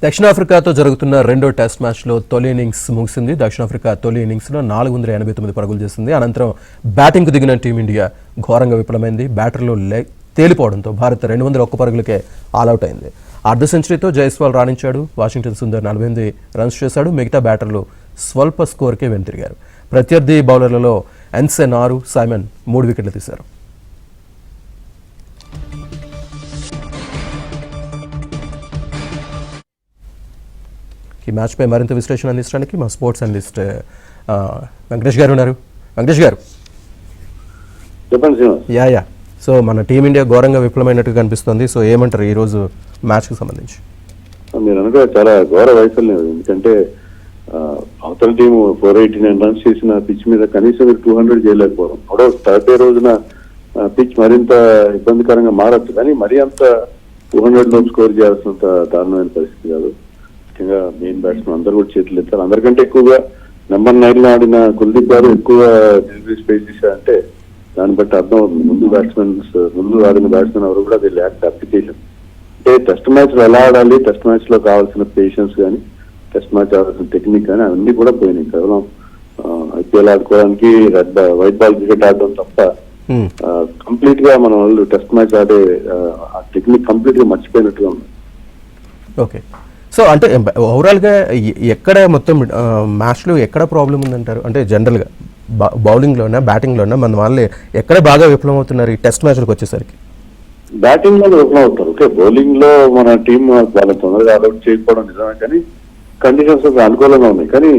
దక్షిణాఫ్రికాతో జరుగుతున్న రెండో టెస్ట్ మ్యాచ్లో తొలి ఇన్నింగ్స్ ముగిసింది. దక్షిణాఫ్రికా తొలి ఇన్నింగ్స్లో 489 పరుగులు చేసింది. అనంతరం బ్యాటింగ్కు దిగిన టీమిండియా ఘోరంగా విఫలమైంది. బ్యాటర్లు తేలిపోవడంతో భారత్ 201 పరుగులకే ఆల్అవుట్ అయింది. అర్ధ సెంచరీతో జైస్వాల్ రాణించాడు. వాషింగ్టన్ సుందర్ 48 రన్స్ చేశాడు. మిగతా బ్యాటర్లు స్వల్ప స్కోర్కే వెనుతిరిగారు. ప్రత్యర్థి బౌలర్లలో ఎన్సెన్ 6, సైమన్ 3 వికెట్లు తీశారు. ఈ మ్యాచ్పై మరింత విశ్లేషణ అందించడానికి మా స్పోర్ట్స్ అనలిస్ట్ వెంకటేష్ గారు ఉన్నారు. వెంకటేష్ గారు, యా సో మన టీమిండియా ఘోరంగా విఫలమైనట్టు కనిపిస్తుంది. సో ఏమంటారు ఈరోజు మ్యాచ్కి సంబంధించి? మీరు అనుకో చాలా ఘోర వైఫల్యం. ఎందుకంటే అవతల టీము 489 రన్స్ చేసిన పిచ్ మీద కనీసం 200 చేయలేకపోవడం. అప్పుడు థర్డ్ డే రోజున పిచ్ మరింత ఇబ్బందికరంగా మారచ్చు, కానీ మరీ అంత 200 లో స్కోర్ చేయాల్సినంత దారుణమైన పరిస్థితి కాదు. ముఖ్యంగా మెయిన్ బ్యాట్స్మెన్ అందరూ కూడా చేతులు ఎత్తారు. అందరికంటే ఎక్కువగా నెంబర్ 9 లో ఆడిన కుల్దీప్ గారు ఎక్కువ డెలివరీ స్పేస్ చేశారంటే దాన్ని బట్టి అర్థం అవుతుంది. ముందు ఆడిన బ్యాట్స్మెన్ ఎవరు కూడా అది ల్యాక్ అప్లికేషన్. అంటే టెస్ట్ మ్యాచ్ లో ఎలా ఆడాలి, టెస్ట్ మ్యాచ్ లో కావాల్సిన పేషెన్స్ కానీ, టెస్ట్ మ్యాచ్ ఆడాల్సిన టెక్నిక్ కానీ అవన్నీ కూడా పోయినాయి. కేవలం ఐపీఎల్ ఆడుకోవడానికి వైట్ బాల్ క్రికెట్ ఆడడం తప్ప కంప్లీట్ గా మన వాళ్ళు టెస్ట్ మ్యాచ్ ఆడే ఆ టెక్నిక్ కంప్లీట్ గా మర్చిపోయినట్టుగా ఉంది. ఓకే, సో అంటే ఓవరాల్గా ఎక్కడ మొత్తం మ్యాచ్లో ఎక్కడ ప్రాబ్లం ఉందంటారు? అంటే జనరల్గా బౌలింగ్లోనా బ్యాటింగ్లోనా మన వాళ్ళు ఎక్కడ బాగా విఫలమవుతున్నారు ఈ టెస్ట్ మ్యాచ్లకు వచ్చేసరికి? బ్యాటింగ్ లో విఫలం అవుతారు. ఓకే, బౌలింగ్ లో మన టీం వాళ్ళ తొందరగా ఆల్అౌట్ చేయకపోవడం నిజమే, కానీ కండిషన్స్ అనుకూలంగా ఉన్నాయి. కానీ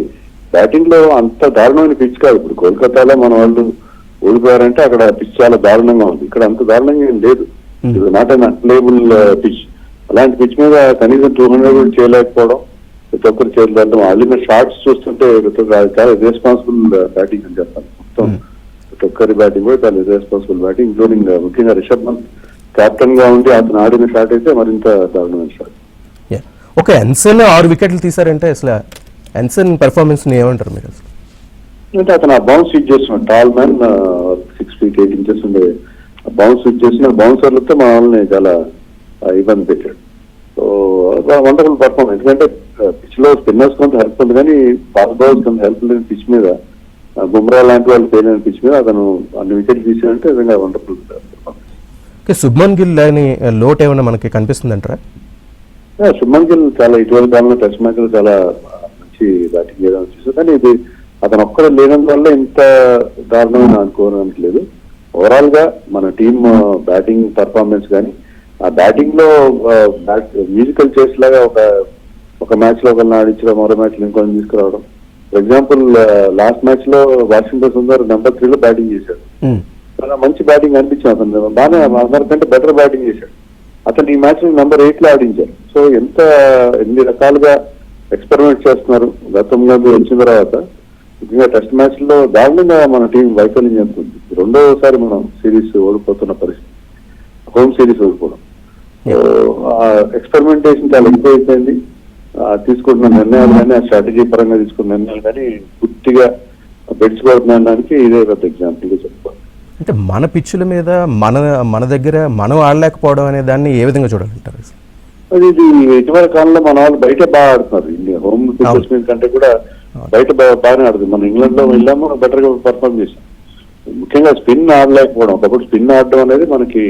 బ్యాటింగ్ లో అంత దారుణమైన పిచ్ కాదు. ఇప్పుడు కోల్కతాలో మన వాళ్ళు ఓడిపోయారంటే అక్కడ పిచ్ చాలా దారుణంగా ఉంది. ఇక్కడ అంత దారుణంగా ఏం లేదు. ఇది నాట్ అన్ అన్ప్లేయబుల్ పిచ్. అలాంటి పిచ్ మీద కనీసం 200 కూడా చేయలేకపోవడం, ప్రతి ఒక్కరు చేయలేకపోవడం. ఆడిన షాట్స్ చూస్తుంటే చాలా రెస్పాన్సిబుల్ బ్యాటింగ్ అని చెప్పాలి. మొత్తం ప్రతి ఒక్కరి బ్యాటింగ్ కూడా చాలా రెస్పాన్సిబుల్ బ్యాటింగ్, ఇంక్లూడింగ్ ముఖ్యంగా రిషబ్ పంత్ కెప్టెన్ గా ఉండి అతను ఆడిన షాట్ అయితే మరింత దారుణమైన షాట్. ఓకే, ఎన్సెన్ 6 వికెట్లు తీశారంటే అసలు ఎన్సెన్ పెర్ఫార్మెన్స్ ని ఏమంటారు మీరు? అసలు అంటే అతను ఆ బౌన్స్ స్విచ్ చేస్తున్నాడు. టాల్ మ్యాన్ 6 feet 8 inches ఉండే బౌన్స్ స్విచ్ చేసిన బౌన్సర్లతో మా వాళ్ళని చాలా ఇబ్బంది పెట్టాడు. So wonderful performance. ఎందుకంటే పిచ్ లో స్పిన్నర్స్ కొంత హెల్ప్ ఉంది, కానీ ఫాస్ట్ బౌలర్స్ కొంత హెల్ప్ లేని పిచ్ మీద, బుమ్రా లాంటి వాళ్ళు పేలిన పిచ్ మీద అతను అన్ని వికెట్లు తీసాడంటే నిజంగా వండర్ఫుల్ పర్ఫార్మెన్స్. శుభ్మన్ గిల్ అని లోటు ఏమైనా మనకి కనిపిస్తుంది అంటారా? శుభ్మన్ గిల్ చాలా ఇటీవల కాలంలో టెస్ట్ మ్యాచ్ లో చాలా మంచి బ్యాటింగ్ చేయడం చూసారు, కానీ ఇది అతను ఒక్కడే లేనందువల్ల ఇంత దారుణమైన అనుకోవడానికి లేదు. ఓవరాల్ గా మన టీమ్ బ్యాటింగ్ పర్ఫార్మెన్స్ కానీ, ఆ బ్యాటింగ్ లో మ్యూజికల్ చేస్ లాగా ఒక మ్యాచ్ లో ఒకరిని ఆడించడం, మరో మ్యాచ్ లో ఇంకొకరిని తీసుకురావడం. ఫర్ ఎగ్జాంపుల్ లాస్ట్ మ్యాచ్ లో వాషింగ్టన్ సుందర్ నెంబర్ 3 లో బ్యాటింగ్ చేశాడు. చాలా మంచి బ్యాటింగ్ అనిపించింది. అతను బాగానే అందరికంటే బెటర్ బ్యాటింగ్ చేశాడు. అతను ఈ మ్యాచ్ నెంబర్ 8 లో ఆడించారు. సో ఎన్ని రకాలుగా ఎక్స్పెరిమెంట్ చేస్తున్నారు గతంలో వచ్చిన తర్వాత. ముఖ్యంగా టెస్ట్ మ్యాచ్ లో దారుణంగా మన టీం వైఫల్యం చెందుతుంది. రెండోసారి మనం సిరీస్ ఓడిపోతున్న పరిస్థితి, హోమ్ సిరీస్ ఓడిపోవడం. ఎక్స్పెరిమెంటేషన్ చాలా ఎక్కువ అయిపోయింది. తీసుకుంటున్న నిర్ణయాలు కానీ, ఆ స్ట్రాటజీ పరంగా తీసుకున్న నిర్ణయాలు కానీ పూర్తిగా బెడ్స్ కొడుతున్నానికి ఇదే పెద్ద ఎగ్జాంపుల్ గా చెప్పుకోవాలి. అంటే మన పిచ్చుల మీద మన దగ్గర మనం ఆడలేకపోవడం అనే దాన్ని ఏ విధంగా చూడాలంటారు? అది ఇటీవల కాలంలో మన వాళ్ళు బయట బాగా ఆడుతున్నారు. ఇండియా హోమ్ పిచ్చెస్ మీద కంటే కూడా బయట బాగానే ఆడుతుంది. మనం ఇంగ్లాండ్ లో వెళ్ళాము, బెటర్ గా పర్ఫార్మ్ చేసాం. ముఖ్యంగా స్పిన్ ఆడలేకపోవడం. ఒకప్పుడు స్పిన్ ఆడడం అనేది మనకి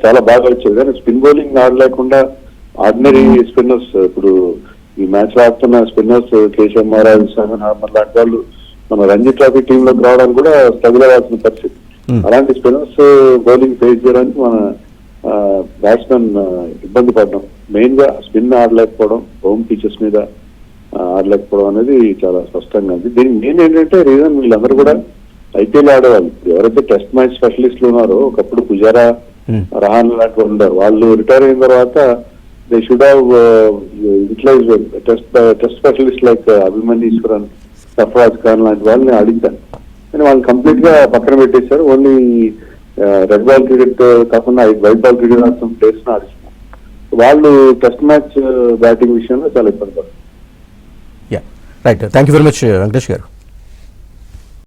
చాలా బాగా వచ్చేది, కానీ స్పిన్ బౌలింగ్ ఆడలేకుండా ఆర్డినరీ స్పిన్నర్స్, ఇప్పుడు ఈ మ్యాచ్ లో ఆడుతున్న స్పిన్నర్స్ కేశవ్ మహారాజ్, సహన్ హార్మర్ లాంటి వాళ్ళు మన రంజీ ట్రోఫీ టీమ్ లోకి రావడానికి కూడా స్ట్రగుల్ అవ్వాల్సిన పరిస్థితి. అలాంటి స్పిన్నర్స్ బౌలింగ్ ఫేస్ చేయడానికి మన బ్యాట్స్మెన్ ఇబ్బంది పడడం, మెయిన్ గా స్పిన్ ఆడలేకపోవడం, హోమ్ పిచెస్ మీద ఆడలేకపోవడం అనేది చాలా స్పష్టంగా ఉంది. దీనికి మెయిన్ ఏంటంటే రీజన్ వీళ్ళందరూ కూడా ఐపీఎల్ ఆడేవాళ్ళు. ఎవరైతే టెస్ట్ మ్యాచ్ స్పెషలిస్టులు ఉన్నారో, ఒకప్పుడు పుజారా, రహాన్ లాంటి వాళ్ళు ఉన్నారు. వాళ్ళు రిటైర్ అయిన తర్వాత they should have utilise test specialist like అభిమన్యీశ్వరన్, సఫరాజ్ Khan లాంటి వాళ్ళని ఆడించారు, కానీ వాళ్ళు కంప్లీట్ గా పక్కన పెట్టేశారు. ఓన్లీ రెడ్ బాల్ క్రికెట్ కాకుండా వైట్ బాల్ క్రికెట్ ఆడుతున్న ప్లేయర్స్ ఆడిస్తున్నారు. వాళ్ళు టెస్ట్ మ్యాచ్ బ్యాటింగ్ విషయంలో చాలా ఇబ్బంది పడుతుంది. Right, thank you very much Venkatesh గారు.